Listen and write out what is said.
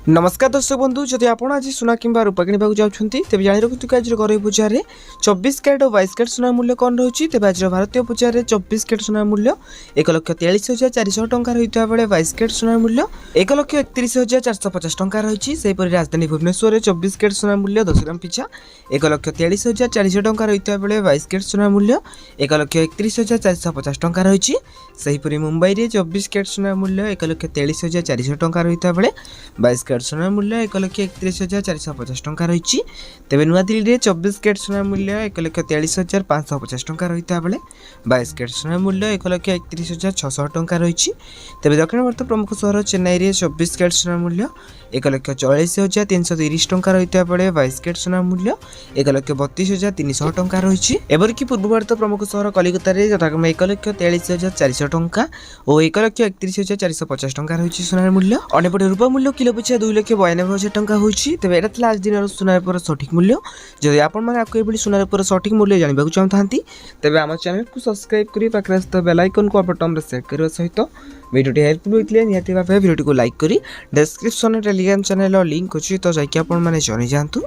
नमस्कार दर्शक बंधु जदि आप आज सुना कि रूपा किणवा चाहते तेज जाणी रखु आज घर पूजा 24 कैरेट और 22 कैरेट सुना मूल्य कौन रही है। आज भारतीय पूजा 24 कैरेट सुना मूल्य 1,43,400 टंका रही बेले 22 कैरेट सुना मूल्य 1,31,450 टंका रही। राजधानी भुवनेश्वर 24 कैरेट सुना मूल्य 10 ग्राम पिछा 1,43,400 टंका रही बेले 22 कैरेट सुना मूल्य 1,31,450 टंका रही। मुंबई में 24 कैरेट सुना मूल्य 1,43,400 टंका रही बेले 22 कैरेट सुना मूल्य 1,31,450 टंका रही। तेज नुआदिल्ली में 24 कैरेट सुना मूल्य 1,43,550 टंका रही बेले 22 कैरेट सुना मूल्य 1,31,600 टंका रही। तेज दक्षिण भारत प्रमुख सहर चेन्नई में 24 कैरेट सुना मूल्य 1,44,330 टंका रही बेले 22 कैरेट सुना मूल्य 1,32,300 टंका रही। एवरकि पूर्व भारत प्रमुख सहर कलिकता में यथाक्रमे 1,43,400 टंका और 1,31,450 टंका रही सुनार मूल्य। अंपटे रूपा मूल्य किलो पिछा 2,92,000 टंका होती। तेज यहाँ आज दिन सुनार सठिक मूल्य। जदि आपको सुनार सठिक मूल्य जानवा चाहते तेज आम चैनल को सब्सक्राइब कर पाखे बेल आइकन को बटन में सेट करने सहित वीडियो हेल्पफुल होता है निहाती भाव वीडियो को लाइक कर डिस्क्रिप्शन टेलीग्राम चैनल लिंक अच्छी तो जाकि आपने जानी जातु।